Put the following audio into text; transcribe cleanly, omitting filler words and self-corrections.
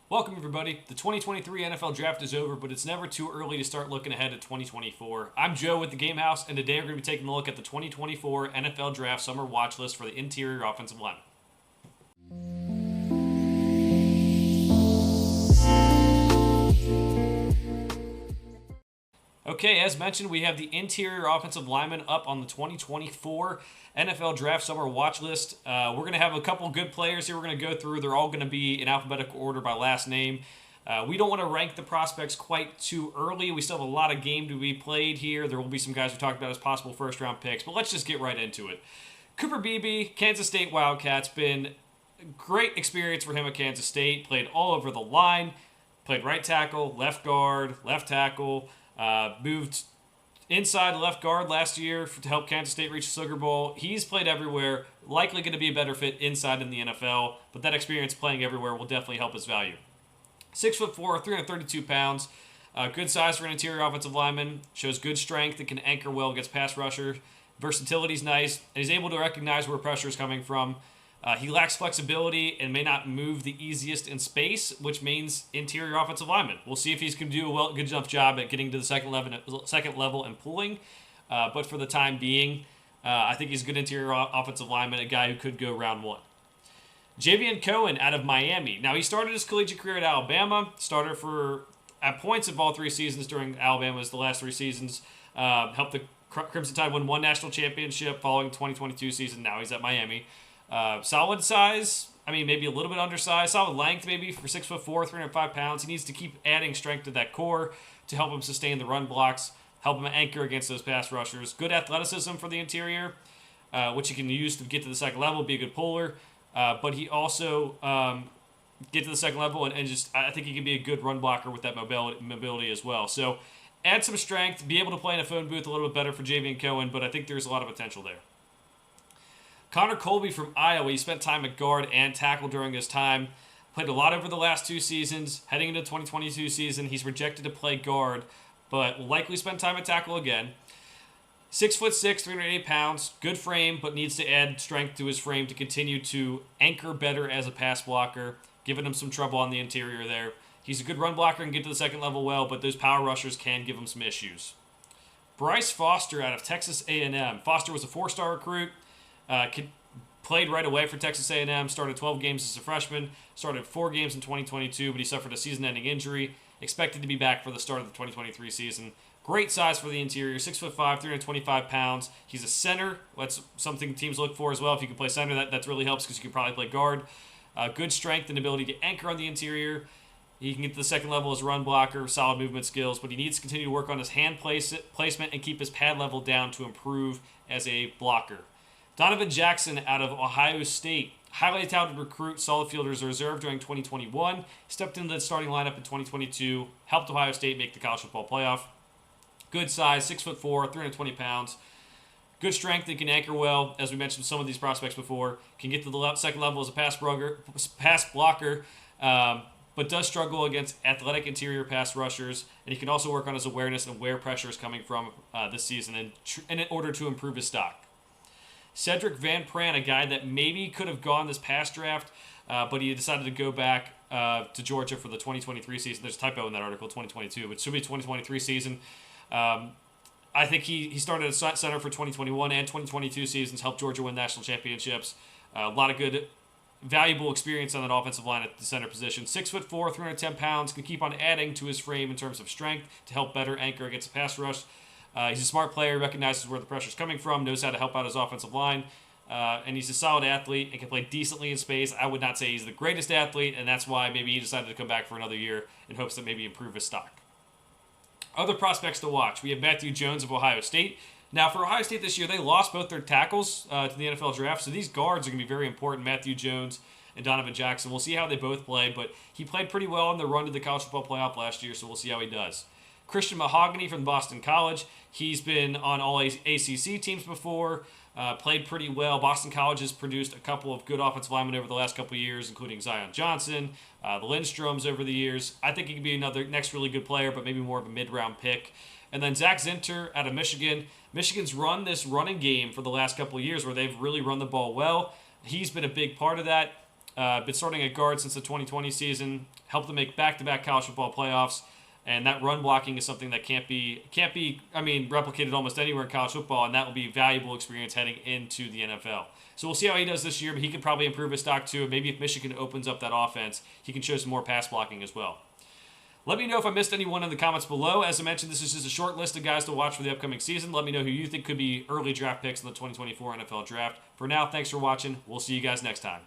Welcome, everybody. The 2023 NFL Draft is over, but it's never too early to start looking ahead at 2024. I'm Joe with the Game House, and today we're going to be taking a look at the 2024 NFL Draft Summer Watch List for the interior offensive line. Okay, as mentioned, we have the interior offensive lineman up on the 2024 NFL Draft Summer Watch List. We're going to have a couple good players here we're going to go through. They're all going to be in alphabetical order by last name. We don't want to rank the prospects quite too early. We still have a lot of game to be played here. There will be some guys we talked about as possible first-round picks, but let's just get right into it. Cooper Beebe, Kansas State Wildcats, been a great experience for him at Kansas State. Played all over the line, played right tackle, left guard, left tackle. Moved inside left guard last year to help Kansas State reach the Sugar Bowl. He's played everywhere, likely going to be a better fit inside in the NFL, but that experience playing everywhere will definitely help his value. 6'4", 332 pounds, good size for an interior offensive lineman, shows good strength and can anchor well against pass rushers. Versatility's nice, and he's able to recognize where pressure is coming from. He lacks flexibility and may not move the easiest in space, which means interior offensive lineman. We'll see if he's going to do a good enough job at getting to the second level and pulling. But for the time being, I think he's a good interior offensive lineman, a guy who could go round one. Javion Cohen out of Miami. Now, he started his collegiate career at Alabama, started at points of all three seasons during Alabama's the last three seasons, helped the Crimson Tide win one national championship following the 2022 season. Now he's at Miami. Solid size, maybe a little bit undersized. Solid length, maybe, for 6'4", 305 pounds. He needs to keep adding strength to that core to help him sustain the run blocks, help him anchor against those pass rushers. Good athleticism for the interior, which he can use to get to the second level, be a good puller. But he also get to the second level and just, I think he can be a good run blocker with that mobility as well. So add some strength, be able to play in a phone booth a little bit better for Javion Cohen, but I think there's a lot of potential there. Connor Colby from Iowa. He spent time at guard and tackle during his time. Played a lot over the last two seasons. Heading into the 2022 season, he's projected to play guard, but will likely spend time at tackle again. 6'6", 308 pounds. Good frame, but needs to add strength to his frame to continue to anchor better as a pass blocker, giving him some trouble on the interior there. He's a good run blocker and get to the second level well, but those power rushers can give him some issues. Bryce Foster out of Texas A&M. Foster was a four-star recruit. Played right away for Texas A&M, started 12 games as a freshman, started 4 games in 2022, but he suffered a season-ending injury. Expected to be back for the start of the 2023 season. Great size for the interior, 6'5", 325 pounds. He's a center. That's something teams look for as well. If you can play center, that really helps because you can probably play guard. Good strength and ability to anchor on the interior. He can get to the second level as a run blocker, solid movement skills, but he needs to continue to work on his hand placement and keep his pad level down to improve as a blocker. Donovan Jackson out of Ohio State. Highly talented recruit, solid field as a reserve during 2021. Stepped into the starting lineup in 2022. Helped Ohio State make the college football playoff. Good size, 6'4", 320 pounds. Good strength and can anchor well. As we mentioned some of these prospects before. Can get to the second level as a pass blocker, but does struggle against athletic interior pass rushers. And he can also work on his awareness and where pressure is coming from this season in order to improve his stock. Cedric Van Pran, a guy that maybe could have gone this past draft, but he decided to go back to Georgia for the 2023 season. There's a typo in that article, 2022, but it should be 2023 season. I think he started as center for 2021 and 2022 seasons, helped Georgia win national championships. A lot of good, valuable experience on that offensive line at the center position. 6'4", 310 pounds, can keep on adding to his frame in terms of strength to help better anchor against a pass rush. He's a smart player, recognizes where the pressure's coming from, knows how to help out his offensive line, and he's a solid athlete and can play decently in space. I would not say he's the greatest athlete, and that's why maybe he decided to come back for another year in hopes to maybe improve his stock. Other prospects to watch. We have Matthew Jones of Ohio State. Now, for Ohio State this year, they lost both their tackles to the NFL draft, so these guards are going to be very important, Matthew Jones and Donovan Jackson. We'll see how they both play, but he played pretty well in the run to the college football playoff last year, so we'll see how he does. Christian Mahogany from Boston College. He's been on all ACC teams before, played pretty well. Boston College has produced a couple of good offensive linemen over the last couple of years, including Zion Johnson, the Lindstroms over the years. I think he could be another next really good player, but maybe more of a mid-round pick. And then Zach Zinter out of Michigan. Michigan's run this running game for the last couple of years where they've really run the ball well. He's been a big part of that. Been starting at guard since the 2020 season. Helped them make back-to-back college football playoffs. And that run blocking is something that can't be replicated almost anywhere in college football, and that will be valuable experience heading into the NFL. So we'll see how he does this year, but he could probably improve his stock too. Maybe if Michigan opens up that offense, he can show some more pass blocking as well. Let me know if I missed anyone in the comments below. As I mentioned, this is just a short list of guys to watch for the upcoming season. Let me know who you think could be early draft picks in the 2024 NFL Draft. For now, thanks for watching. We'll see you guys next time.